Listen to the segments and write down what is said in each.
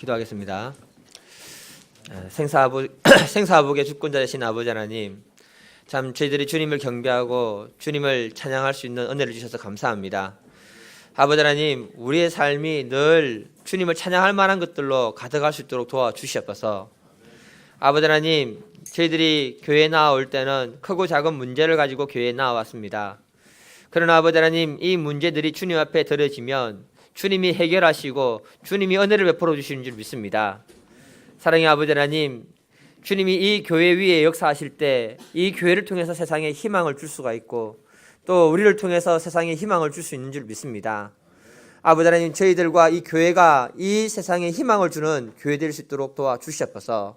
기도하겠습니다. 생사아복의 주권자 되신 아버지 하나님, 참 저희들이 주님을 경배하고 주님을 찬양할 수 있는 은혜를 주셔서 감사합니다. 아버지 하나님, 우리의 삶이 늘 주님을 찬양할 만한 것들로 가득할 수 있도록 도와주시옵소서. 아버지 하나님, 저희들이 교회에 나올 때는 크고 작은 문제를 가지고 교회에 나왔습니다. 그러나 아버지 하나님, 이 문제들이 주님 앞에 드려지면 주님이 해결하시고 주님이 은혜를 베풀어 주시는 줄 믿습니다. 사랑의 아버지 하나님, 주님이 이 교회 위에 역사하실 때 이 교회를 통해서 세상에 희망을 줄 수가 있고 또 우리를 통해서 세상에 희망을 줄 수 있는 줄 믿습니다. 아버지 하나님, 저희들과 이 교회가 이 세상에 희망을 주는 교회 될 수 있도록 도와주시옵소서.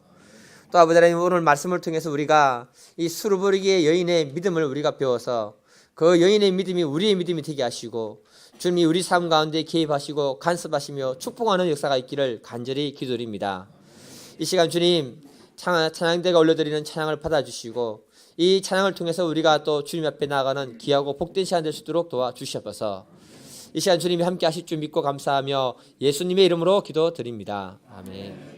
또 아버지 하나님, 오늘 말씀을 통해서 우리가 이 수르버리기의 여인의 믿음을 우리가 배워서 그 여인의 믿음이 우리의 믿음이 되게 하시고 주님이 우리 삶 가운데 개입하시고 간섭하시며 축복하는 역사가 있기를 간절히 기도드립니다. 이 시간 주님, 찬양대가 올려드리는 찬양을 받아주시고 이 찬양을 통해서 우리가 또 주님 앞에 나아가는 귀하고 복된 시간 될 수 있도록 도와주시옵소서. 이 시간 주님이 함께 하실 줄 믿고 감사하며 예수님의 이름으로 기도드립니다. 아멘.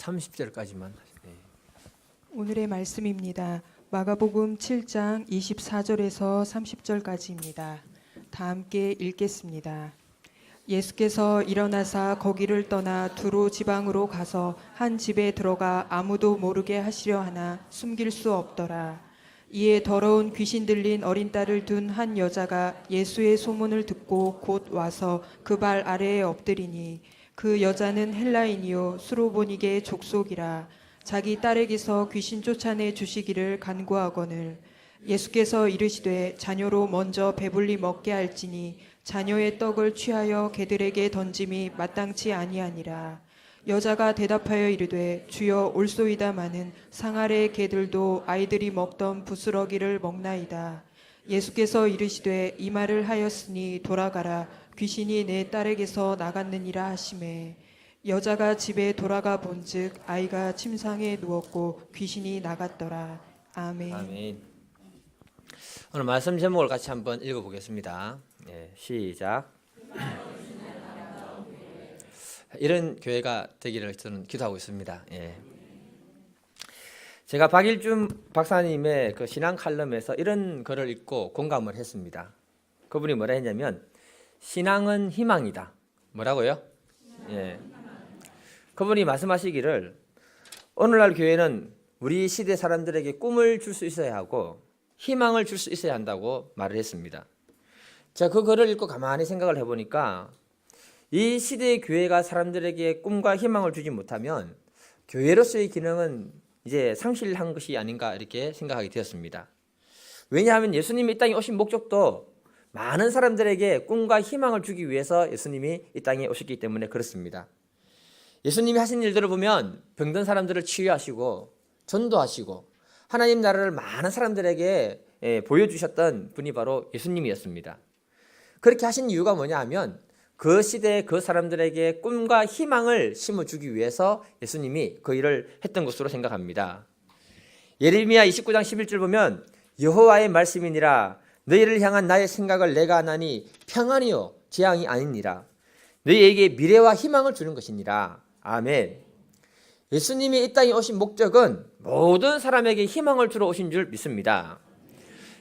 30절까지만. 오늘의 말씀입니다. 마가복음 7장 24절에서 30절까지입니다. 다 함께 읽겠습니다. 예수께서 일어나사 거기를 떠나 두로 지방으로 가서 한 집에 들어가 아무도 모르게 하시려 하나 숨길 수 없더라. 이에 더러운 귀신 들린 어린 딸을 둔 한 여자가 예수의 소문을 듣고 곧 와서 그 발 아래에 엎드리니 그 여자는 헬라인이요 수로보니게 족속이라. 자기 딸에게서 귀신 쫓아내 주시기를 간구하거늘 예수께서 이르시되 자녀로 먼저 배불리 먹게 할지니 자녀의 떡을 취하여 개들에게 던짐이 마땅치 아니하니라. 여자가 대답하여 이르되 주여 올소이다마는 상 아래 개들도 아이들이 먹던 부스러기를 먹나이다. 예수께서 이르시되 이 말을 하였으니 돌아가라. 귀신이 내 딸에게서 나갔느니라 하시매 여자가 집에 돌아가 본즉 아이가 침상에 누웠고 귀신이 나갔더라. 아멘. 아멘. 오늘 말씀 제목을 같이 한번 읽어보겠습니다. 시작. 이런 교회가 되기를 저는 기도하고 있습니다. 제가 박일준 박사님의 그 신앙 칼럼에서 이런 글을 읽고 공감을 했습니다. 그분이 뭐라 했냐면 신앙은 희망이다. 뭐라고요? 그분이 말씀하시기를 오늘날 교회는 우리 시대 사람들에게 꿈을 줄 수 있어야 하고 희망을 줄 수 있어야 한다고 말을 했습니다. 제가 그 글을 읽고 가만히 생각을 해보니까 이 시대의 교회가 사람들에게 꿈과 희망을 주지 못하면 교회로서의 기능은 이제 상실한 것이 아닌가 이렇게 생각하게 되었습니다. 왜냐하면 예수님이 이 땅에 오신 목적도 많은 사람들에게 꿈과 희망을 주기 위해서 예수님이 이 땅에 오셨기 때문에 그렇습니다. 예수님이 하신 일들을 보면 병든 사람들을 치유하시고 전도하시고 하나님 나라를 많은 사람들에게 보여주셨던 분이 바로 예수님이었습니다. 그렇게 하신 이유가 뭐냐 하면 그 시대의 그 사람들에게 꿈과 희망을 심어주기 위해서 예수님이 그 일을 했던 것으로 생각합니다. 예레미야 29장 11절 보면 여호와의 말씀이니라 너희를 향한 나의 생각을 내가 아나니 평안이요 재앙이 아니니라 너희에게 미래와 희망을 주는 것이니라. 아멘. 예수님이 이 땅에 오신 목적은 모든 사람에게 희망을 주러 오신 줄 믿습니다.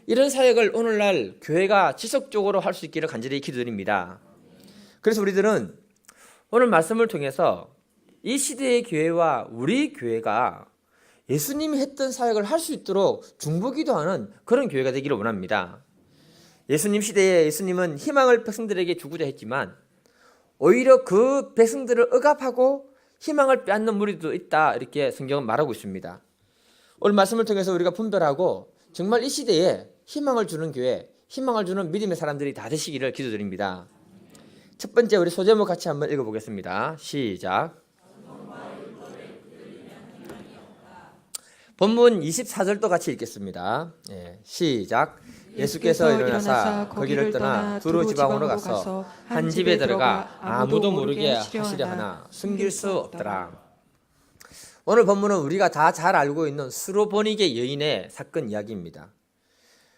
이런 사역을 오늘날 교회가 지속적으로 할 수 있기를 간절히 기도드립니다. 그래서 우리들은 오늘 말씀을 통해서 이 시대의 교회와 우리 교회가 예수님이 했던 사역을 할 수 있도록 중보기도하는 그런 교회가 되기를 원합니다. 예수님 시대에 예수님은 희망을 백성들에게 주고자 했지만 오히려 그 백성들을 억압하고 희망을 빼앗는 무리도 있다 이렇게 성경은 말하고 있습니다. 오늘 말씀을 통해서 우리가 분별하고 정말 이 시대에 희망을 주는 교회, 희망을 주는 믿음의 사람들이 다 되시기를 기도드립니다. 첫 번째 우리 소제목 같이 한번 읽어보겠습니다. 시작. 본문 24절도 같이 읽겠습니다. 시작. 예수께서 일어나사 거기를 떠나 두로 지방으로 가서 한 집에 들어가 아무도 모르게 하시려 하나 숨길 수 없더라. 오늘 본문은 우리가 다 잘 알고 있는 수로보니게 여인의 사건 이야기입니다.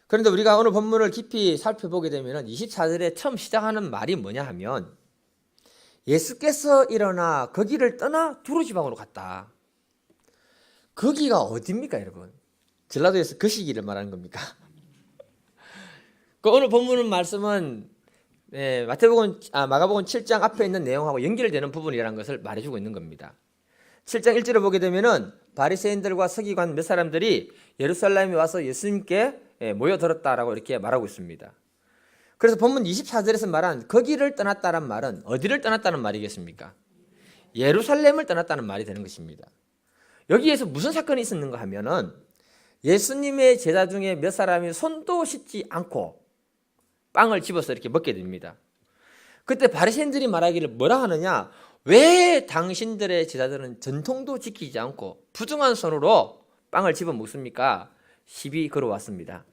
그런데 우리가 오늘 본문을 깊이 살펴보게 되면 24절에 처음 시작하는 말이 뭐냐 하면 예수께서 일어나 거기를 떠나 두로 지방으로 갔다. 거기가 어디입니까 여러분? 전라도에서 그 시기를 말하는 겁니까? 오늘 본문 말씀은 마가복음 7장 앞에 있는 내용하고 연결되는 부분이라는 것을 말해주고 있는 겁니다. 7장 1절을 보게 되면은 바리새인들과 서기관 몇 사람들이 예루살렘에 와서 예수님께 모여들었다라고 이렇게 말하고 있습니다. 그래서 본문 24절에서 말한 거기를 떠났다는 말은 어디를 떠났다는 말이겠습니까? 예루살렘을 떠났다는 말이 되는 것입니다. 여기에서 무슨 사건이 있었는가 하면은 예수님의 제자 중에 몇 사람이 손도 씻지 않고 빵을 집어서 이렇게 먹게 됩니다. 그때 바리새인들이 말하기를 뭐라 하느냐? 왜 당신들의 제자들은 전통도 지키지 않고 부정한 손으로 빵을 집어 먹습니까? 시비 걸어왔습니다.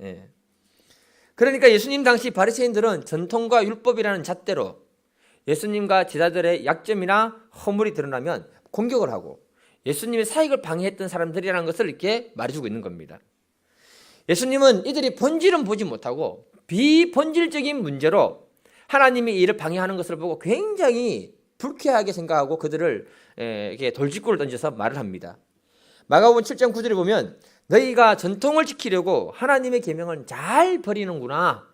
그러니까 예수님 당시 바리새인들은 전통과 율법이라는 잣대로 예수님과 제자들의 약점이나 허물이 드러나면 공격을 하고 예수님의 사역을 방해했던 사람들이라는 것을 이렇게 말해주고 있는 겁니다. 예수님은 이들이 본질은 보지 못하고 비본질적인 문제로 하나님이 이를 방해하는 것을 보고 굉장히 불쾌하게 생각하고 그들을 이렇게 돌직구를 던져서 말을 합니다. 마가복음 7장 9절에 보면 너희가 전통을 지키려고 하나님의 계명을 잘 버리는구나.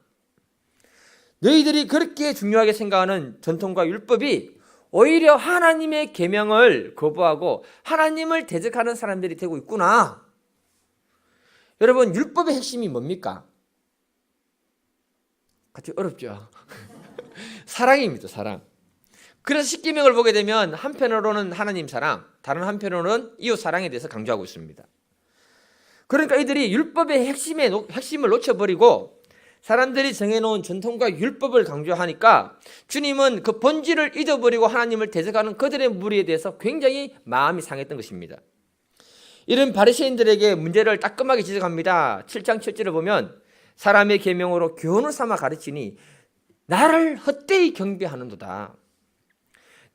너희들이 그렇게 중요하게 생각하는 전통과 율법이 오히려 하나님의 계명을 거부하고 하나님을 대적하는 사람들이 되고 있구나. 여러분, 율법의 핵심이 뭡니까? 같이 어렵죠. 사랑입니다. 사랑. 그래서 십계명을 보게 되면 한편으로는 하나님 사랑, 다른 한편으로는 이웃 사랑에 대해서 강조하고 있습니다. 그러니까 이들이 율법의 핵심을 놓쳐버리고 사람들이 정해놓은 전통과 율법을 강조하니까 주님은 그 본질을 잊어버리고 하나님을 대적하는 그들의 무리에 대해서 굉장히 마음이 상했던 것입니다. 이런 바리새인들에게 문제를 따끔하게 지적합니다. 7장 7절을 보면 사람의 계명으로 교훈을 삼아 가르치니 나를 헛되이 경배하는도다.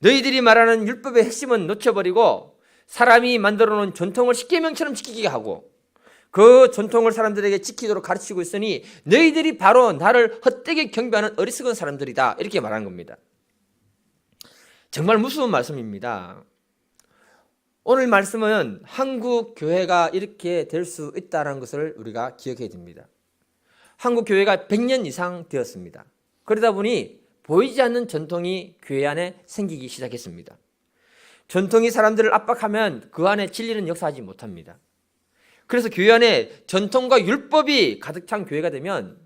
너희들이 말하는 율법의 핵심은 놓쳐버리고 사람이 만들어놓은 전통을 십계명처럼 지키게 하고 그 전통을 사람들에게 지키도록 가르치고 있으니 너희들이 바로 나를 헛되게 경배하는 어리석은 사람들이다. 이렇게 말하는 겁니다. 정말 무서운 말씀입니다. 오늘 말씀은 한국 교회가 이렇게 될 수 있다는 것을 우리가 기억해야 됩니다. 한국 교회가 100년 이상 되었습니다. 그러다 보니 보이지 않는 전통이 교회 안에 생기기 시작했습니다. 전통이 사람들을 압박하면 그 안에 진리는 역사하지 못합니다. 그래서 교회 안에 전통과 율법이 가득 찬 교회가 되면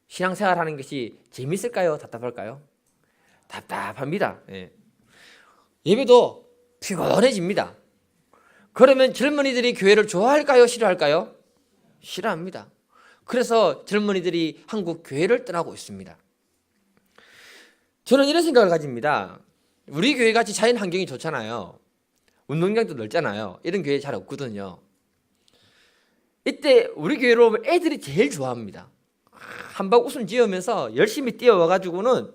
신앙생활하는 것이 재밌을까요? 답답할까요? 답답합니다. 예배도 피곤해집니다. 그러면 젊은이들이 교회를 좋아할까요? 싫어할까요? 싫어합니다. 그래서 젊은이들이 한국 교회를 떠나고 있습니다. 저는 이런 생각을 가집니다. 우리 교회 같이 자연 환경이 좋잖아요. 운동장도 넓잖아요. 이런 교회 잘 없거든요. 이때 우리 교회로 오면 애들이 제일 좋아합니다. 한박 웃음 지으면서 열심히 뛰어와가지고는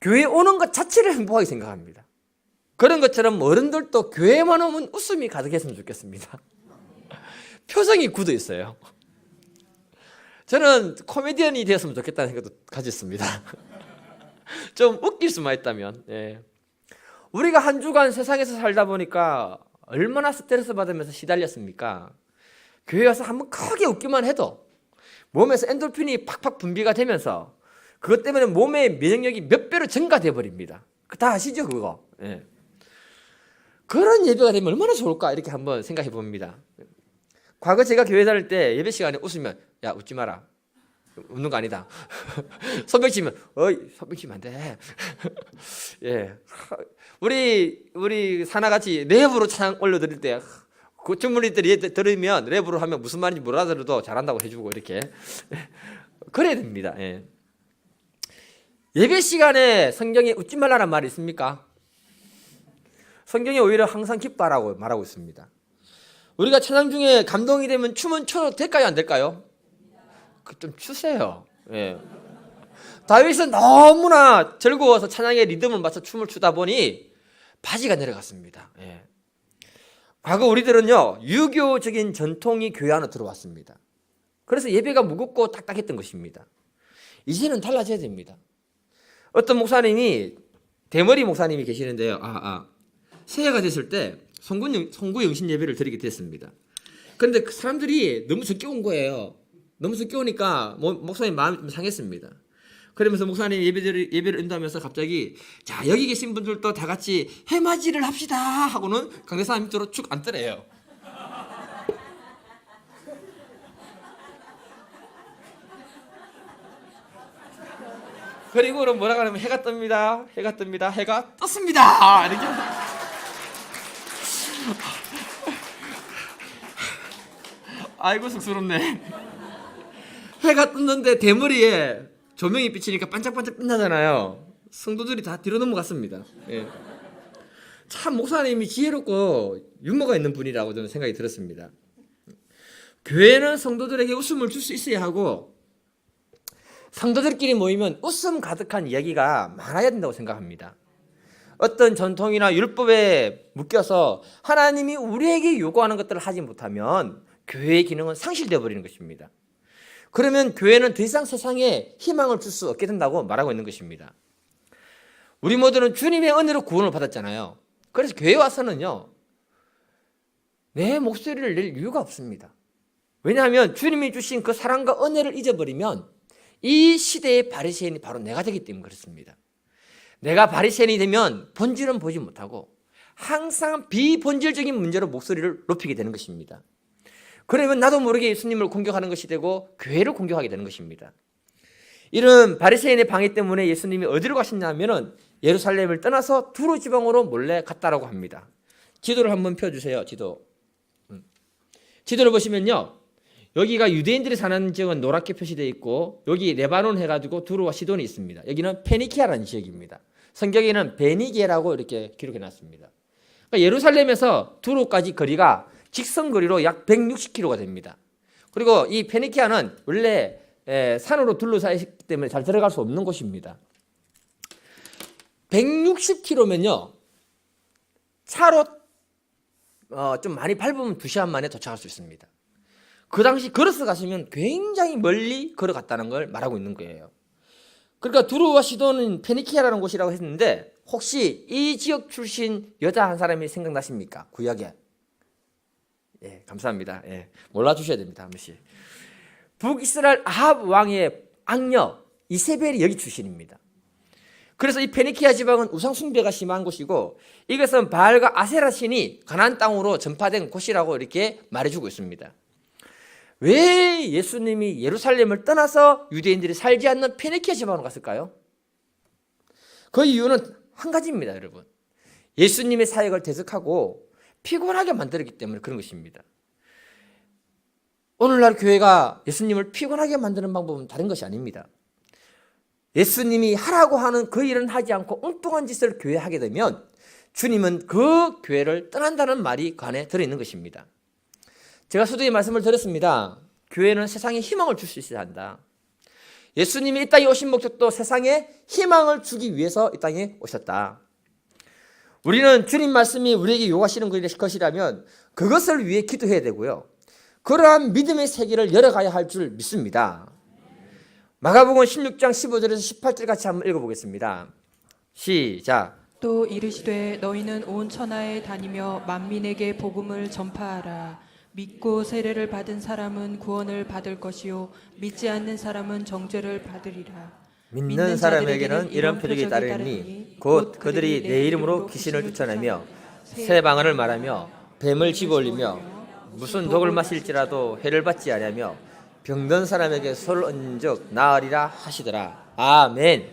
교회 오는 것 자체를 행복하게 생각합니다. 그런 것처럼 어른들도 교회만 오면 웃음이 가득했으면 좋겠습니다. 표정이 굳어 있어요. 저는 코미디언이 되었으면 좋겠다는 생각도 가졌습니다. 좀 웃길 수만 있다면. 우리가 한 주간 세상에서 살다 보니까 얼마나 스트레스 받으면서 시달렸습니까? 교회 와서 한번 크게 웃기만 해도 몸에서 엔돌핀이 팍팍 분비가 되면서 그것 때문에 몸의 면역력이 몇 배로 증가돼 버립니다. 다 아시죠, 그거? 그런 예배가 되면 얼마나 좋을까 이렇게 한번 생각해 봅니다. 과거 제가 교회 다닐 때 예배 시간에 웃으면 야 웃지 마라. 웃는 거 아니다. 손뼉 치면 어이 손뼉 치면 안 돼. 우리 사나같이 랩으로 찬양 올려드릴 때 그 전문의들이 들으면 랩으로 하면 무슨 말인지 몰라들어도 잘한다고 해주고 이렇게 그래야 됩니다. 예배 시간에 성경에 웃지 말라는 말이 있습니까? 성경에 오히려 항상 기뻐하라고 말하고 있습니다. 우리가 찬양 중에 감동이 되면 춤은 춰도 될까요? 안 될까요? 좀 추세요. 다윗은 너무나 즐거워서 찬양의 리듬을 맞춰 춤을 추다 보니 바지가 내려갔습니다. 과거 우리들은요 유교적인 전통이 교회 안에 들어왔습니다. 그래서 예배가 무겁고 딱딱했던 것입니다. 이제는 달라져야 됩니다. 어떤 목사님이 대머리 목사님이 계시는데요. 새해가 됐을 때 송구 영신 예배를 드리게 됐습니다. 그런데 그 사람들이 너무 적게 온 거예요. 너무 적게 오니까 목사님 마음이 좀 상했습니다. 그러면서 목사님 예배를 인도하면서 갑자기 자 여기 계신 분들도 다 같이 해맞이를 합시다 하고는 강대상 밑으로 쭉 앉더래요. 그리고 뭐라고 하냐면 해가 뜹니다. 해가 뜹니다. 해가 떴습니다. 이렇게. 아이고 쑥스럽네. 해가 떴는데 대머리에 조명이 비치니까 반짝반짝 빛나잖아요. 성도들이 다 뒤로 넘어갔습니다. 참 목사님이 지혜롭고 유머가 있는 분이라고 저는 생각이 들었습니다. 교회는 성도들에게 웃음을 줄 수 있어야 하고 성도들끼리 모이면 웃음 가득한 이야기가 많아야 된다고 생각합니다. 어떤 전통이나 율법에 묶여서 하나님이 우리에게 요구하는 것들을 하지 못하면 교회의 기능은 상실되어 버리는 것입니다. 그러면 교회는 더 이상 세상에 희망을 줄 수 없게 된다고 말하고 있는 것입니다. 우리 모두는 주님의 은혜로 구원을 받았잖아요. 그래서 교회 와서는요, 내 목소리를 낼 이유가 없습니다. 왜냐하면 주님이 주신 그 사랑과 은혜를 잊어버리면 이 시대의 바리새인이 바로 내가 되기 때문에 그렇습니다. 내가 바리새인이 되면 본질은 보지 못하고 항상 비본질적인 문제로 목소리를 높이게 되는 것입니다. 그러면 나도 모르게 예수님을 공격하는 것이 되고 교회를 공격하게 되는 것입니다. 이런 바리새인의 방해 때문에 예수님이 어디로 가셨냐면은 예루살렘을 떠나서 두로 지방으로 몰래 갔다라고 합니다. 지도를 한번 펴주세요. 지도를 보시면요, 여기가 유대인들이 사는 지역은 노랗게 표시되어 있고 여기 레바논 해가지고 두로와 시돈이 있습니다. 여기는 페니키아라는 지역입니다. 성경에는 베니게라고 이렇게 기록해놨습니다. 그러니까 예루살렘에서 두로까지 거리가 직선 거리로 약 160km가 됩니다. 그리고 이 페니키아는 원래 산으로 둘러싸여 있기 때문에 잘 들어갈 수 없는 곳입니다. 160km면요, 차로 좀 많이 밟으면 2시간 만에 도착할 수 있습니다. 그 당시 걸어서 가시면 굉장히 멀리 걸어갔다는 걸 말하고 있는 거예요. 그러니까 두로와 시돈은 페니키아라는 곳이라고 했는데 혹시 이 지역 출신 여자 한 사람이 생각나십니까? 구약에. 예, 감사합니다. 예, 몰라주셔야 됩니다. 한 번씩. 북이스라엘 아합 왕의 악녀 이세벨이 여기 출신입니다. 그래서 이 페니키아 지방은 우상 숭배가 심한 곳이고 이것은 바알과 아세라 신이 가나안 땅으로 전파된 곳이라고 이렇게 말해주고 있습니다. 왜 예수님이 예루살렘을 떠나서 유대인들이 살지 않는 페니키아 지방으로 갔을까요? 그 이유는 한 가지입니다, 여러분. 예수님의 사역을 대적하고 피곤하게 만들었기 때문에 그런 것입니다. 오늘날 교회가 예수님을 피곤하게 만드는 방법은 다른 것이 아닙니다. 예수님이 하라고 하는 그 일은 하지 않고 엉뚱한 짓을 교회에 하게 되면 주님은 그 교회를 떠난다는 말이 그 안에 들어있는 것입니다. 제가 수도에 말씀을 드렸습니다. 교회는 세상에 희망을 줄 수 있어야 한다. 예수님이 이 땅에 오신 목적도 세상에 희망을 주기 위해서 이 땅에 오셨다. 우리는 주님 말씀이 우리에게 요구하시는 것이라면 그것을 위해 기도해야 되고요, 그러한 믿음의 세계를 열어가야 할 줄 믿습니다. 마가복음 16장 15절에서 18절 같이 한번 읽어보겠습니다. 시작. 또 이르시되 너희는 온 천하에 다니며 만민에게 복음을 전파하라. 믿고 세례를 받은 사람은 구원을 받을 것이요 믿지 않는 사람은 정죄를 받으리라. 믿는 사람에게는 이런 표적이 따르니 곧 그들이 내 이름으로 귀신을 쫓아내며 새 방언을 말하며 뱀을 집어올리며 무슨 독을 마실지라도 해를 받지 아니하며 병든 사람에게 손을 얹은 즉 나으리라 하시더라. 아멘.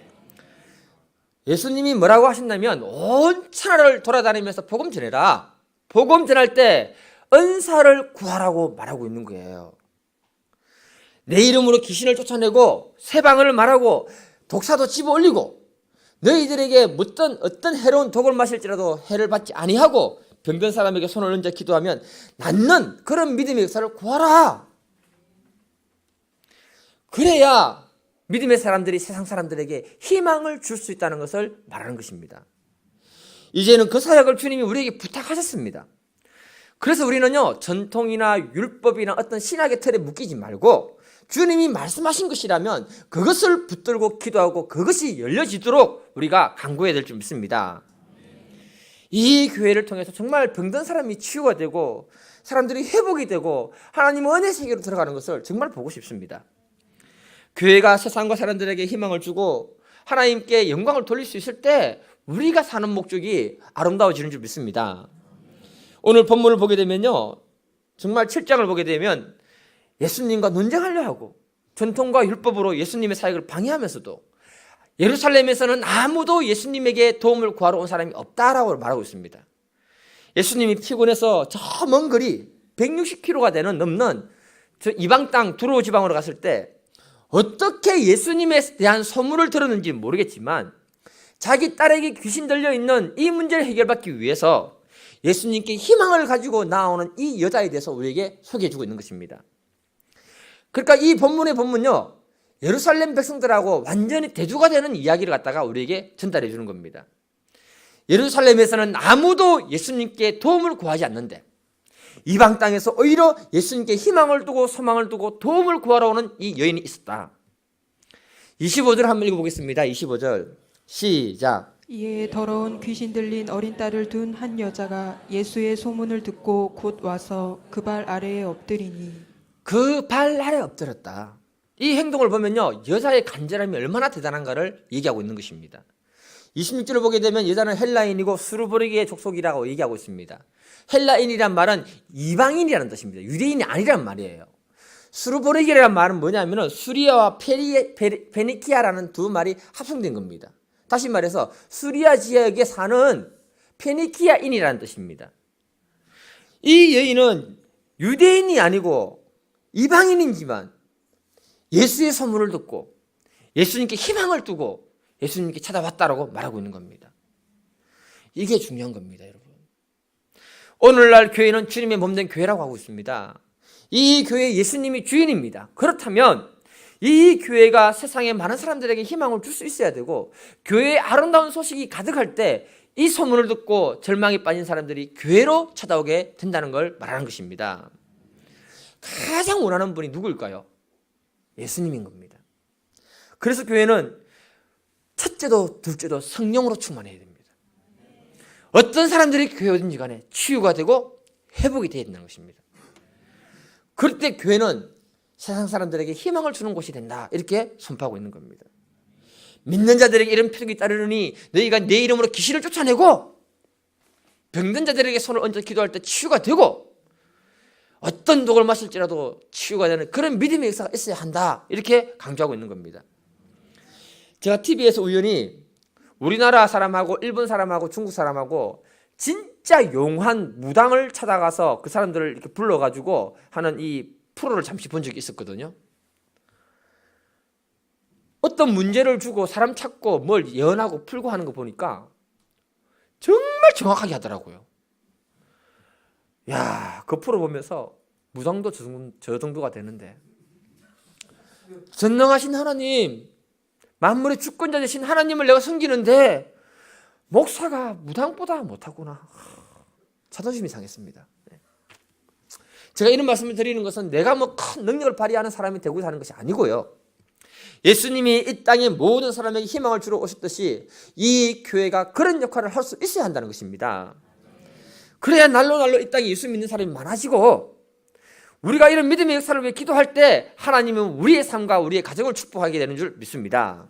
예수님이 뭐라고 하신다면 온 천하를 돌아다니면서 복음 전해라. 복음 전할 때 은사를 구하라고 말하고 있는 거예요. 내 이름으로 귀신을 쫓아내고 새 방언을 말하고 독사도 집어올리고 너희들에게 어떤 해로운 독을 마실지라도 해를 받지 아니하고 병든 사람에게 손을 얹어 기도하면 낫는 그런 믿음의 역사를 구하라. 그래야 믿음의 사람들이 세상 사람들에게 희망을 줄 수 있다는 것을 말하는 것입니다. 이제는 그 사역을 주님이 우리에게 부탁하셨습니다. 그래서 우리는요, 전통이나 율법이나 어떤 신학의 틀에 묶이지 말고 주님이 말씀하신 것이라면 그것을 붙들고 기도하고 그것이 열려지도록 우리가 간구해야 될 줄 믿습니다. 이 교회를 통해서 정말 병든 사람이 치유가 되고 사람들이 회복이 되고 하나님의 은혜 세계로 들어가는 것을 정말 보고 싶습니다. 교회가 세상과 사람들에게 희망을 주고 하나님께 영광을 돌릴 수 있을 때 우리가 사는 목적이 아름다워지는 줄 믿습니다. 오늘 본문을 보게 되면요, 정말 7장을 보게 되면 예수님과 논쟁하려 하고 전통과 율법으로 예수님의 사역을 방해하면서도 예루살렘에서는 아무도 예수님에게 도움을 구하러 온 사람이 없다라고 말하고 있습니다. 예수님이 피곤해서 저 먼 거리 160km가 넘는 저 이방 땅 두로 지방으로 갔을 때 어떻게 예수님에 대한 소문을 들었는지 모르겠지만 자기 딸에게 귀신 들려있는 이 문제를 해결받기 위해서 예수님께 희망을 가지고 나오는 이 여자에 대해서 우리에게 소개해주고 있는 것입니다. 그러니까 이 본문요, 예루살렘 백성들하고 완전히 대조가 되는 이야기를 갖다가 우리에게 전달해 주는 겁니다. 예루살렘에서는 아무도 예수님께 도움을 구하지 않는데 이방 땅에서 오히려 예수님께 희망을 두고 소망을 두고 도움을 구하러 오는 이 여인이 있었다. 25절 한번 읽어보겠습니다. 25절 시작. 이에 더러운 귀신 들린 어린 딸을 둔 한 여자가 예수의 소문을 듣고 곧 와서 그 발 아래에 엎드리니 그 발 아래 엎드렸다. 이 행동을 보면요, 여자의 간절함이 얼마나 대단한가를 얘기하고 있는 것입니다. 26절을 보게 되면 여자는 헬라인이고 수르보르기의 족속이라고 얘기하고 있습니다. 헬라인이란 말은 이방인이라는 뜻입니다. 유대인이 아니란 말이에요. 수르보르기라는 말은 뭐냐면 수리아와 페니키아라는 두 말이 합성된 겁니다. 다시 말해서 수리아 지역에 사는 페니키아인이라는 뜻입니다. 이 여인은 유대인이 아니고 이방인이지만 예수의 소문을 듣고 예수님께 희망을 두고 예수님께 찾아왔다라고 말하고 있는 겁니다. 이게 중요한 겁니다, 여러분. 오늘날 교회는 주님의 몸된 교회라고 하고 있습니다. 이 교회 예수님이 주인입니다. 그렇다면 이 교회가 세상에 많은 사람들에게 희망을 줄 수 있어야 되고, 교회에 아름다운 소식이 가득할 때 이 소문을 듣고 절망에 빠진 사람들이 교회로 찾아오게 된다는 걸 말하는 것입니다. 가장 원하는 분이 누구일까요? 예수님인 겁니다. 그래서 교회는 첫째도 둘째도 성령으로 충만해야 됩니다. 어떤 사람들이 교회 오든지 간에 치유가 되고 회복이 되어야 된다는 것입니다. 그럴 때 교회는 세상 사람들에게 희망을 주는 곳이 된다, 이렇게 선포하고 있는 겁니다. 믿는 자들에게 이런 표적이 따르느니 너희가 내 이름으로 귀신을 쫓아내고 병든 자들에게 손을 얹어 기도할 때 치유가 되고 어떤 독을 마실지라도 치유가 되는 그런 믿음의 역사가 있어야 한다, 이렇게 강조하고 있는 겁니다. 제가 TV에서 우연히 우리나라 사람하고 일본 사람하고 중국 사람하고 진짜 용한 무당을 찾아가서 그 사람들을 이렇게 불러가지고 하는 이 프로를 잠시 본 적이 있었거든요. 어떤 문제를 주고 사람 찾고 뭘 예언하고 풀고 하는 거 보니까 정말 정확하게 하더라고요. 야, 그 프로 보면서 무당도 저 정도가 되는데, 전능하신 하나님, 만물의 주권자 되신 하나님을 내가 섬기는데 목사가 무당보다 못하구나. 자존심이 상했습니다. 제가 이런 말씀을 드리는 것은 내가 뭐 큰 능력을 발휘하는 사람이 되고 사는 것이 아니고요, 예수님이 이 땅의 모든 사람에게 희망을 주러 오셨듯이 이 교회가 그런 역할을 할 수 있어야 한다는 것입니다. 그래야 날로 이 땅에 예수 믿는 사람이 많아지고, 우리가 이런 믿음의 역사를 위해 기도할 때 하나님은 우리의 삶과 우리의 가정을 축복하게 되는 줄 믿습니다.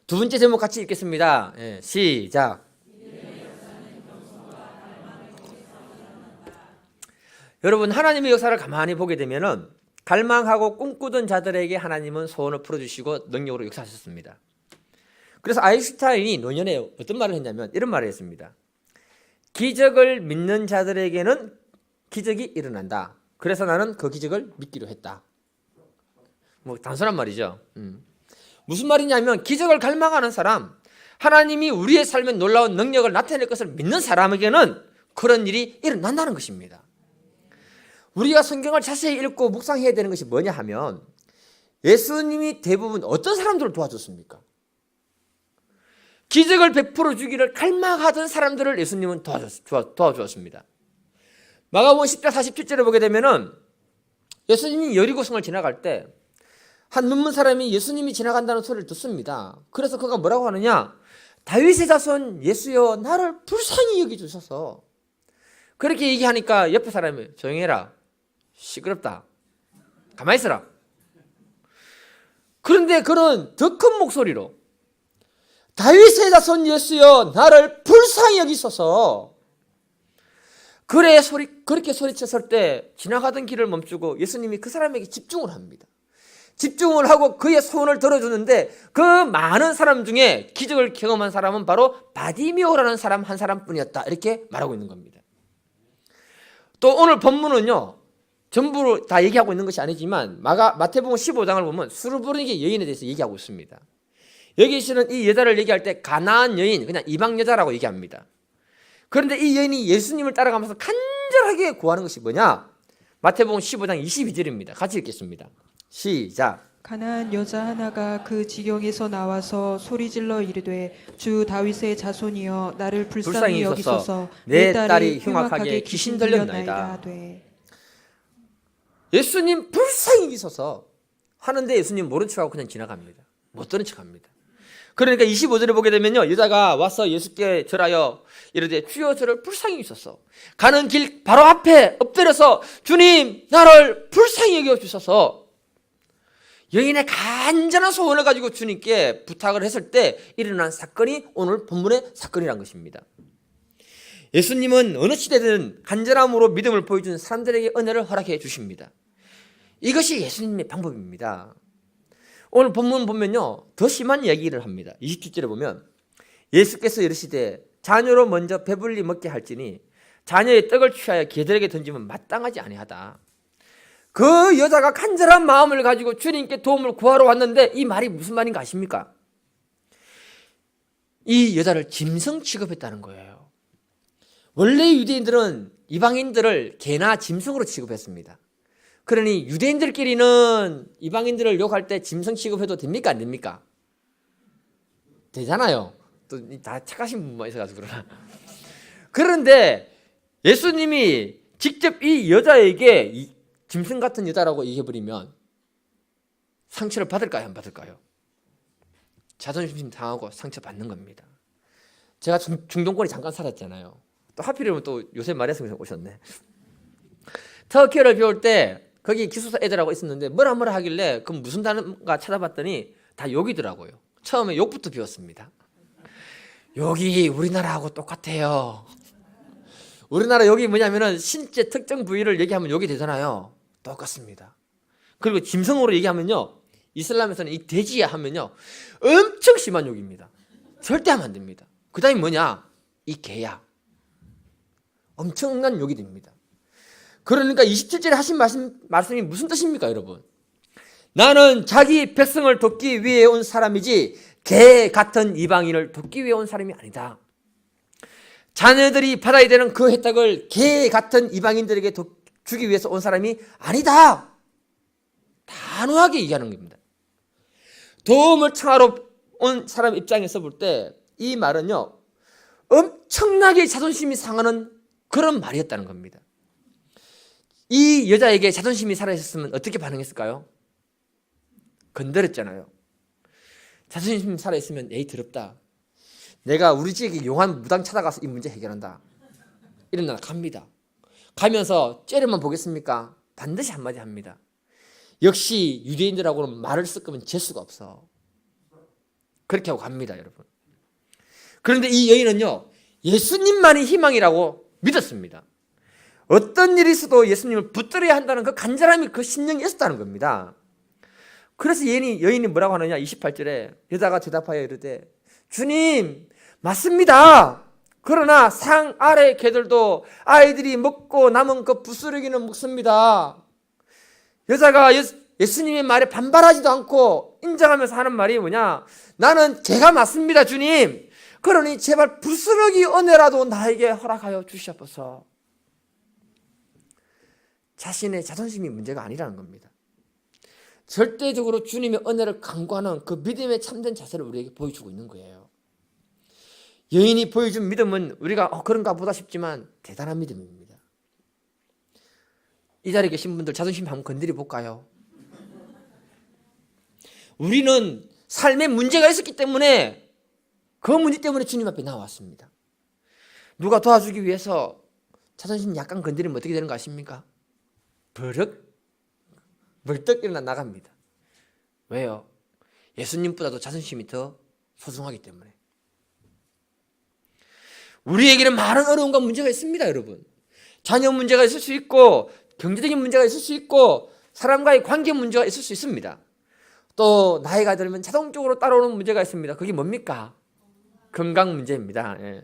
두 번째 제목 같이 읽겠습니다. 시작. 여러분, 하나님의 역사를 가만히 보게 되면은 갈망하고 꿈꾸던 자들에게 하나님은 소원을 풀어주시고 능력으로 역사하셨습니다. 그래서 아인슈타인이 노년에 어떤 말을 했냐면 이런 말을 했습니다. 기적을 믿는 자들에게는 기적이 일어난다. 그래서 나는 그 기적을 믿기로 했다. 뭐 단순한 말이죠. 무슨 말이냐면 기적을 갈망하는 사람, 하나님이 우리의 삶에 놀라운 능력을 나타낼 것을 믿는 사람에게는 그런 일이 일어난다는 것입니다. 우리가 성경을 자세히 읽고 묵상해야 되는 것이 뭐냐 하면, 예수님이 대부분 어떤 사람들을 도와줬습니까? 기적을 베풀어 주기를 갈망하던 사람들을 예수님은 도와주었습니다. 마가복음 10장 47절을 보게 되면은 예수님이 여리고성을 지나갈 때 한 눈먼 사람이 예수님이 지나간다는 소리를 듣습니다. 그래서 그가 뭐라고 하느냐? 다윗의 자손 예수여, 나를 불쌍히 여기주셔서. 그렇게 얘기하니까 옆에 사람이 조용히 해라, 시끄럽다, 가만히 있어라. 그런데 그는 더 큰 목소리로 다윗의 자손 예수여, 나를 불쌍히 여기소서. 그렇게 소리쳤을 때 지나가던 길을 멈추고 예수님이 그 사람에게 집중을 합니다. 집중을 하고 그의 소원을 들어주는데 그 많은 사람 중에 기적을 경험한 사람은 바로 바디메오라는 사람 한 사람뿐이었다, 이렇게 말하고 있는 겁니다. 또 오늘 본문은요, 전부 다 얘기하고 있는 것이 아니지만 마태복음 15장을 보면 수르보르기 여인에 대해서 얘기하고 있습니다. 여기서는 이 여자를 얘기할 때 가나안 여인, 그냥 이방 여자라고 얘기합니다. 그런데 이 여인이 예수님을 따라가면서 간절하게 구하는 것이 뭐냐? 마태복음 15장 22절입니다. 같이 읽겠습니다. 시작. 가나안 여자 하나가 그 지경에서 나와서 소리질러 이르되 주 다윗의 자손이여, 나를 불쌍히 여기소서. 내 딸이 흉악하게 귀신 들렸나이다. 하되. 예수님 불쌍히 여기소서 하는데 예수님 모른 척하고 그냥 지나갑니다. 못 들은 척합니다. 그러니까 25절에 보게 되면요, 여자가 와서 예수께 절하여 이르되 주여 저를 불쌍히 여기소서. 가는 길 바로 앞에 엎드려서 주님 나를 불쌍히 여겨 주소서. 여인의 간절한 소원을 가지고 주님께 부탁을 했을 때 일어난 사건이 오늘 본문의 사건이란 것입니다. 예수님은 어느 시대든 간절함으로 믿음을 보여주는 사람들에게 은혜를 허락해 주십니다. 이것이 예수님의 방법입니다. 오늘 본문 보면요, 더 심한 얘기를 합니다. 27절에 보면 예수께서 이르시되 자녀로 먼저 배불리 먹게 할지니 자녀의 떡을 취하여 개들에게 던지면 마땅하지 아니하다. 그 여자가 간절한 마음을 가지고 주님께 도움을 구하러 왔는데 이 말이 무슨 말인가 아십니까? 이 여자를 짐승 취급했다는 거예요. 원래 유대인들은 이방인들을 개나 짐승으로 취급했습니다. 그러니 유대인들끼리는 이방인들을 욕할 때 짐승 취급해도 됩니까? 안 됩니까? 되잖아요. 또 다 착하신 분만 있어가지고 그러나. 그런데 예수님이 직접 이 여자에게 이 짐승 같은 여자라고 얘기해버리면 상처를 받을까요? 안 받을까요? 자존심 상하고 상처받는 겁니다. 제가 중동권에 잠깐 살았잖아요. 또 하필이면 또 요새 말했으면 오셨네. 터키어를 배울 때 거기 기숙사 애들하고 있었는데 뭐라 하길래 그럼 무슨 단어가 찾아봤더니 다 욕이더라고요. 처음에 욕부터 배웠습니다. 욕이 우리나라하고 똑같아요. 우리나라 욕이 뭐냐면은 신체 특정 부위를 얘기하면 욕이 되잖아요. 똑같습니다. 그리고 짐승으로 얘기하면요, 이슬람에서는 이 돼지야 하면요 엄청 심한 욕입니다. 절대 하면 안 됩니다. 그 다음에 뭐냐, 이 개야. 엄청난 욕이 됩니다. 그러니까 27절에 하신 말씀이 무슨 뜻입니까, 여러분? 나는 자기 백성을 돕기 위해 온 사람이지 개 같은 이방인을 돕기 위해 온 사람이 아니다. 자녀들이 받아야 되는 그 혜택을 개 같은 이방인들에게 주기 위해서 온 사람이 아니다. 단호하게 얘기하는 겁니다. 도움을 청하러 온 사람 입장에서 볼 때 이 말은요, 엄청나게 자존심이 상하는 그런 말이었다는 겁니다. 이 여자에게 자존심이 살아있었으면 어떻게 반응했을까요? 건드렸잖아요. 자존심이 살아있으면 에이 더럽다. 내가 우리 지역에 용한 무당 찾아가서 이 문제 해결한다. 이런 날 갑니다. 가면서 째려만 보겠습니까? 반드시 한마디 합니다. 역시 유대인들하고는 말을 섞으면 재수가 없어. 그렇게 하고 갑니다, 여러분. 그런데 이 여인은요, 예수님만이 희망이라고 믿었습니다. 어떤 일이 있어도 예수님을 붙들어야 한다는 그 간절함이, 그 신령이 있었다는 겁니다. 그래서 여인이 뭐라고 하느냐, 28절에 여자가 대답하여 이르되 주님 맞습니다. 그러나 상 아래 개들도 아이들이 먹고 남은 그 부스러기는 먹습니다. 여자가 예수님의 말에 반발하지도 않고 인정하면서 하는 말이 뭐냐, 나는 개가 맞습니다 주님. 그러니 제발 부스러기 은혜라도 나에게 허락하여 주시옵소서. 자신의 자존심이 문제가 아니라는 겁니다. 절대적으로 주님의 은혜를 간구하는 그 믿음의 참된 자세를 우리에게 보여주고 있는 거예요. 여인이 보여준 믿음은 우리가 그런가 보다 싶지만 대단한 믿음입니다. 이 자리에 계신 분들 자존심 한번 건드려 볼까요? 우리는 삶에 문제가 있었기 때문에 그 문제 때문에 주님 앞에 나왔습니다. 누가 도와주기 위해서 자존심 약간 건드리면 어떻게 되는 거 아십니까? 벌떡 일어나 나갑니다. 왜요? 예수님보다도 자존심이 더 소중하기 때문에. 우리에게는 많은 어려움과 문제가 있습니다, 여러분. 자녀 문제가 있을 수 있고, 경제적인 문제가 있을 수 있고, 사람과의 관계 문제가 있을 수 있습니다. 또 나이가 들면 자동적으로 따라오는 문제가 있습니다. 그게 뭡니까? 건강 문제입니다. 예.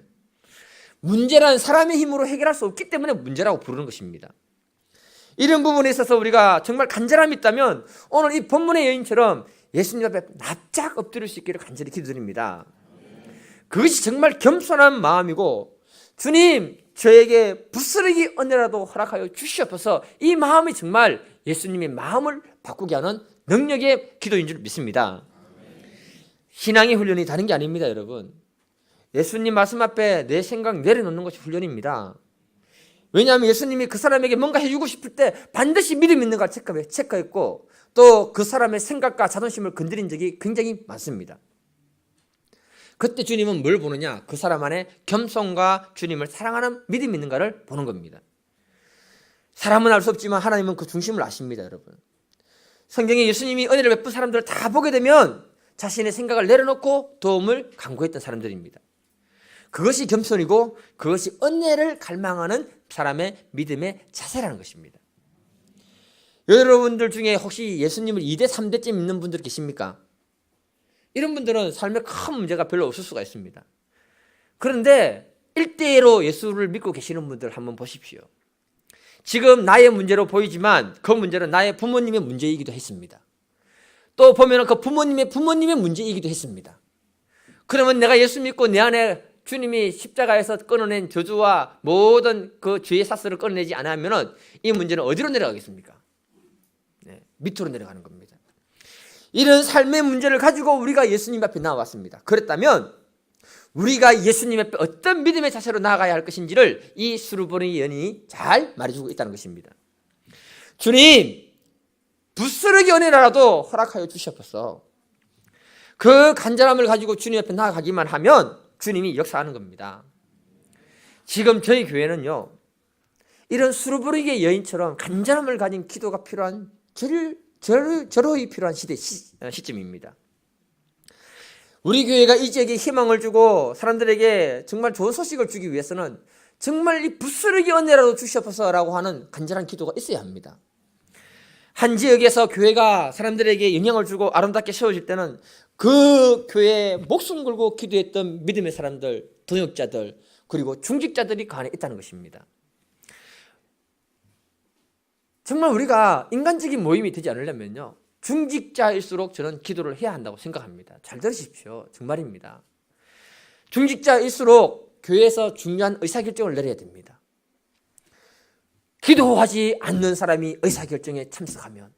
문제란 사람의 힘으로 해결할 수 없기 때문에 문제라고 부르는 것입니다. 이런 부분에 있어서 우리가 정말 간절함이 있다면 오늘 이 본문의 여인처럼 예수님 앞에 납작 엎드릴 수 있기를 간절히 기도드립니다. 그것이 정말 겸손한 마음이고, 주님 저에게 부스러기 은혜라도 허락하여 주시옵소서, 이 마음이 정말 예수님의 마음을 바꾸게 하는 능력의 기도인 줄 믿습니다. 신앙의 훈련이 다른 게 아닙니다, 여러분. 예수님 말씀 앞에 내 생각 내려놓는 것이 훈련입니다. 왜냐하면 예수님이 그 사람에게 뭔가 해주고 싶을 때 반드시 믿음 있는 걸 체크했고, 또 그 사람의 생각과 자존심을 건드린 적이 굉장히 많습니다. 그때 주님은 뭘 보느냐? 그 사람 안에 겸손과 주님을 사랑하는 믿음이 있는가를 보는 겁니다. 사람은 알 수 없지만 하나님은 그 중심을 아십니다, 여러분. 성경에 예수님이 은혜를 베푼 사람들을 다 보게 되면 자신의 생각을 내려놓고 도움을 간구했던 사람들입니다. 그것이 겸손이고 그것이 은혜를 갈망하는 사람의 믿음의 자세라는 것입니다. 여러분들 중에 혹시 예수님을 2대 3대쯤 믿는 분들 계십니까? 이런 분들은 삶에 큰 문제가 별로 없을 수가 있습니다. 그런데 1대로 예수를 믿고 계시는 분들 한번 보십시오. 지금 나의 문제로 보이지만 그 문제는 나의 부모님의 문제이기도 했습니다. 또 보면 그 부모님의 문제이기도 했습니다. 그러면 내가 예수 믿고 내 안에 주님이 십자가에서 끊어낸 저주와 모든 그 죄의 사슬을 끊어내지 않으면 이 문제는 어디로 내려가겠습니까? 네, 밑으로 내려가는 겁니다. 이런 삶의 문제를 가지고 우리가 예수님 앞에 나와왔습니다. 그랬다면 우리가 예수님 앞에 어떤 믿음의 자세로 나아가야 할 것인지를 이 수르보니 여인이 잘 말해주고 있다는 것입니다. 주님, 부스러기 은혜라도 허락하여 주시옵소서. 그 간절함을 가지고 주님 앞에 나아가기만 하면 주님이 역사하는 겁니다. 지금 저희 교회는요, 이런 수르보니의 여인처럼 간절함을 가진 기도가 필요한 절호히 필요한 시점입니다. 우리 교회가 이 지역에 희망을 주고 사람들에게 정말 좋은 소식을 주기 위해서는 정말 이 부스러기 은혜라도 주시옵소서라고 하는 간절한 기도가 있어야 합니다. 한 지역에서 교회가 사람들에게 영향을 주고 아름답게 세워질 때는 그 교회에 목숨 걸고 기도했던 믿음의 사람들, 동역자들, 그리고 중직자들이 그 안에 있다는 것입니다. 정말 우리가 인간적인 모임이 되지 않으려면요, 중직자일수록 저는 기도를 해야 한다고 생각합니다. 잘 들으십시오. 정말입니다. 중직자일수록 교회에서 중요한 의사결정을 내려야 됩니다. 기도하지 않는 사람이 의사결정에 참석하면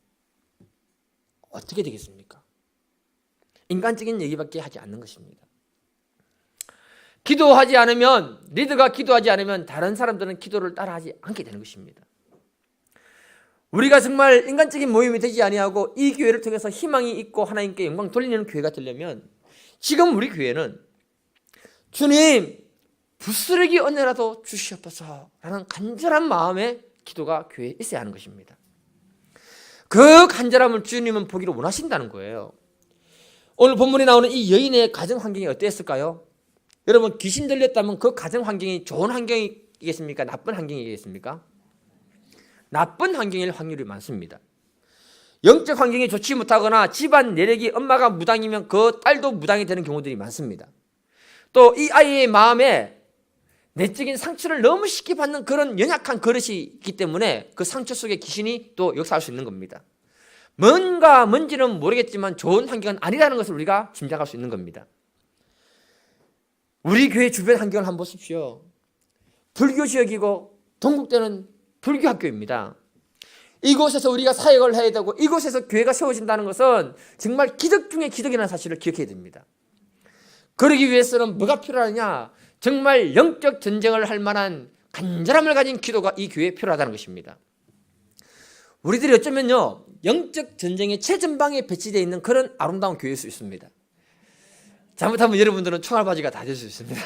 어떻게 되겠습니까? 인간적인 얘기밖에 하지 않는 것입니다. 기도하지 않으면, 리더가 기도하지 않으면 다른 사람들은 기도를 따라하지 않게 되는 것입니다. 우리가 정말 인간적인 모임이 되지 아니하고 이 교회를 통해서 희망이 있고 하나님께 영광 돌리는 교회가 되려면 지금 우리 교회는 주님, 부스러기 은혜라도 주시옵소서 라는 간절한 마음의 기도가 교회에 있어야 하는 것입니다. 그 간절함을 주님은 보기를 원하신다는 거예요. 오늘 본문에 나오는 이 여인의 가정 환경이 어땠을까요? 여러분, 귀신 들렸다면 그 가정 환경이 좋은 환경이겠습니까? 나쁜 환경이겠습니까? 나쁜 환경일 확률이 많습니다. 영적 환경이 좋지 못하거나 집안 내력이 엄마가 무당이면 그 딸도 무당이 되는 경우들이 많습니다. 또 이 아이의 마음에 내적인 상처를 너무 쉽게 받는 그런 연약한 그릇이 있기 때문에 그 상처 속에 귀신이 또 역사할 수 있는 겁니다. 뭔지는 모르겠지만 좋은 환경은 아니라는 것을 우리가 짐작할 수 있는 겁니다. 우리 교회 주변 환경을 한번 보십시오. 불교 지역이고 동국대는 불교 학교입니다. 이곳에서 우리가 사역을 해야 되고 이곳에서 교회가 세워진다는 것은 정말 기적 중에 기적이라는 사실을 기억해야 됩니다. 그러기 위해서는 뭐가 필요하냐? 정말 영적 전쟁을 할 만한 간절함을 가진 기도가 이 교회에 필요하다는 것입니다. 우리들이 어쩌면요, 영적 전쟁의 최전방에 배치되어 있는 그런 아름다운 교회일 수 있습니다. 잘못하면 여러분들은 총알바지가 다 될 수 있습니다.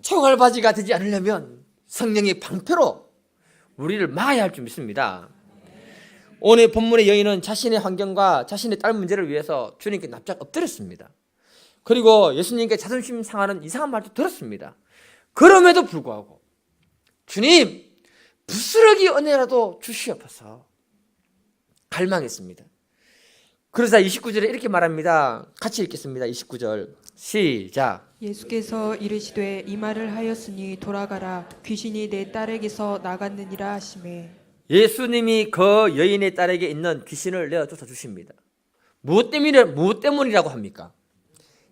총알바지가 되지 않으려면 성령의 방패로 우리를 막아야 할 줄 믿습니다. 오늘 본문의 여인은 자신의 환경과 자신의 딸 문제를 위해서 주님께 납작 엎드렸습니다. 그리고 예수님께 자존심 상하는 이상한 말도 들었습니다. 그럼에도 불구하고 주님, 부스러기 은혜라도 주시옵소서 갈망했습니다. 그러자 29절에 이렇게 말합니다. 같이 읽겠습니다. 29절 시작. 예수께서 이르시되 이 말을 하였으니 돌아가라, 귀신이 내 딸에게서 나갔느니라 하시매. 예수님이 그 여인의 딸에게 있는 귀신을 내어 쫓아 주십니다. 무엇 때문이라고 합니까?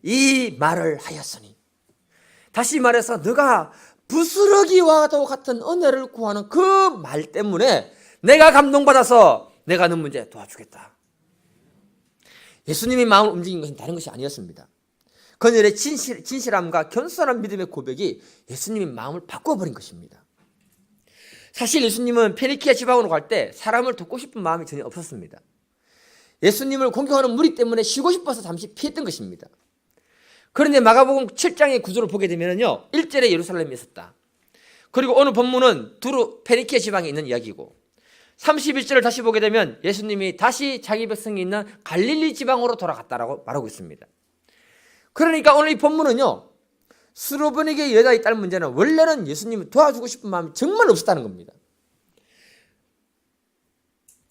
이 말을 하였으니. 다시 말해서 너가 부스러기와도 같은 은혜를 구하는 그 말 때문에 내가 감동받아서 내가 너 문제 도와주겠다. 예수님의 마음을 움직인 것은 다른 것이 아니었습니다. 그녀의 진실함과 겸손한 믿음의 고백이 예수님의 마음을 바꿔버린 것입니다. 사실 예수님은 페니키아 지방으로 갈 때 사람을 돕고 싶은 마음이 전혀 없었습니다. 예수님을 공격하는 무리 때문에 쉬고 싶어서 잠시 피했던 것입니다. 그런데 마가복음 7장의 구조를 보게 되면요, 1절에 예루살렘에 있었다. 그리고 오늘 본문은 두루 페니키아 지방에 있는 이야기고, 31절을 다시 보게 되면 예수님이 다시 자기 백성이 있는 갈릴리 지방으로 돌아갔다라고 말하고 있습니다. 그러니까 오늘 이 본문은요, 수르보니게 여자의 딸 문제는 원래는 예수님을 도와주고 싶은 마음이 정말 없었다는 겁니다.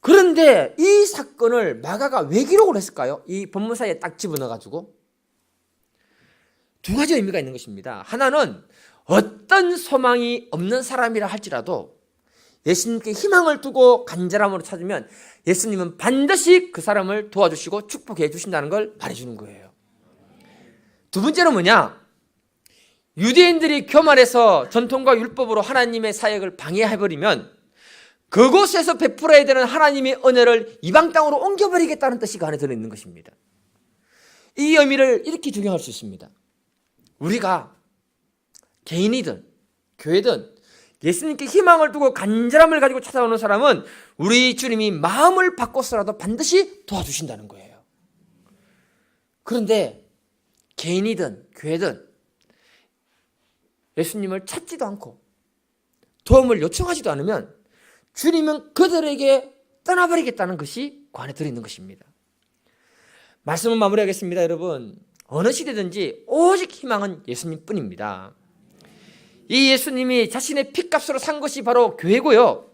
그런데 이 사건을 마가가 왜 기록을 했을까요? 이 본문사에 딱 집어넣어가지고 두 가지 의미가 있는 것입니다. 하나는 어떤 소망이 없는 사람이라 할지라도 예수님께 희망을 두고 간절함으로 찾으면 예수님은 반드시 그 사람을 도와주시고 축복해 주신다는 걸 말해주는 거예요. 두 번째는 뭐냐? 유대인들이 교만해서 전통과 율법으로 하나님의 사역을 방해해버리면 그곳에서 베풀어야 되는 하나님의 은혜를 이방 땅으로 옮겨버리겠다는 뜻이 그 안에 들어있는 것입니다. 이 의미를 이렇게 적용할 수 있습니다. 우리가 개인이든 교회든 예수님께 희망을 두고 간절함을 가지고 찾아오는 사람은 우리 주님이 마음을 바꿔서라도 반드시 도와주신다는 거예요. 그런데 개인이든 교회든 예수님을 찾지도 않고 도움을 요청하지도 않으면 주님은 그들에게 떠나버리겠다는 것이 그 안에 들어있는 것입니다. 말씀을 마무리하겠습니다. 여러분, 어느 시대든지 오직 희망은 예수님뿐입니다. 이 예수님이 자신의 피값으로 산 것이 바로 교회고요,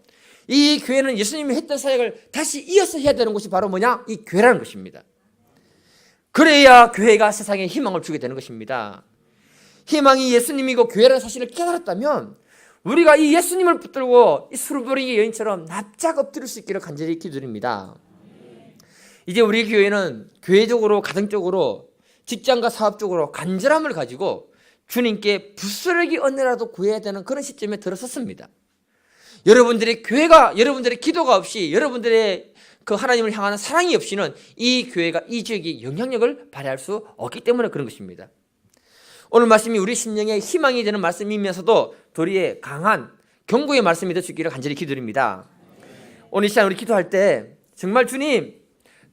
이 교회는 예수님이 했던 사역을 다시 이어서 해야 되는 것이 바로 뭐냐? 이 교회라는 것입니다. 그래야 교회가 세상에 희망을 주게 되는 것입니다. 희망이 예수님이고 교회라는 사실을 깨달았다면 우리가 이 예수님을 붙들고 이 수르보니게 여인처럼 납작 엎드릴 수 있기를 간절히 기도드립니다. 이제 우리 교회는 교회적으로, 가정적으로, 직장과 사업적으로 간절함을 가지고 주님께 부스러기 은혜라도 구해야 되는 그런 시점에 들어섰습니다. 여러분들의 교회가, 여러분들의 기도가 없이, 여러분들의 그 하나님을 향하는 사랑이 없이는 이 교회가, 이 지역이 영향력을 발휘할 수 없기 때문에 그런 것입니다. 오늘 말씀이 우리 심령에 희망이 되는 말씀이면서도 도리에 강한 경고의 말씀이 될 수 있기를 간절히 기도드립니다. 오늘 이 시간 우리 기도할 때 정말 주님,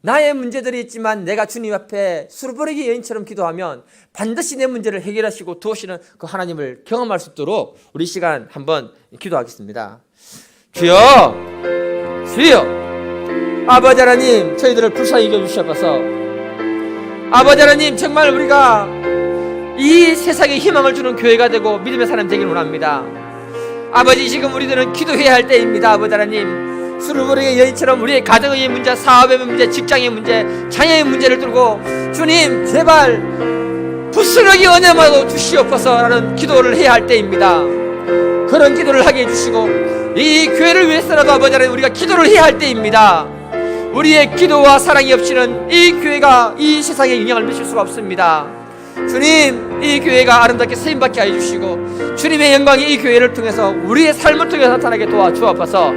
나의 문제들이 있지만 내가 주님 앞에 수르보니게 여인처럼 기도하면 반드시 내 문제를 해결하시고 도우시는 그 하나님을 경험할 수 있도록 우리 이 시간 한번 기도하겠습니다. 주여, 주여, 아버지 하나님, 저희들을 불쌍히 여겨주셔서 아버지 하나님, 정말 우리가 이 세상에 희망을 주는 교회가 되고 믿음의 사람 되기를 원합니다. 아버지, 지금 우리들은 기도해야 할 때입니다. 아버지 하나님, 수르보니게 여인처럼 우리의 가정의 문제, 사업의 문제, 직장의 문제, 자녀의 문제를 들고 주님 제발 부스러기 은혜마도 주시옵소서라는 기도를 해야 할 때입니다. 그런 기도를 하게 해주시고 이 교회를 위해서라도 아버지 하나님 우리가 기도를 해야 할 때입니다. 우리의 기도와 사랑이 없이는 이 교회가 이 세상에 영향을 미칠 수가 없습니다. 주님, 이 교회가 아름답게 쓰임받게 해주시고 주님의 영광이 이 교회를 통해서 우리의 삶을 통해서 나타나게 도와주옵소서.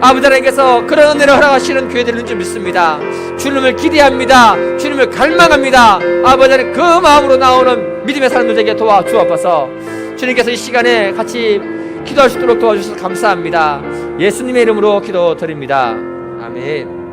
아버지 하나님께서 그런 은혜를 허락하시는 교회들은 줄 믿습니다. 주님을 기대합니다. 주님을 갈망합니다. 아버지 하나님, 그 마음으로 나오는 믿음의 삶을 되게 도와주옵소서. 주님께서 이 시간에 같이 기도할 수 있도록 도와주셔서 감사합니다. 예수님의 이름으로 기도드립니다. 아멘.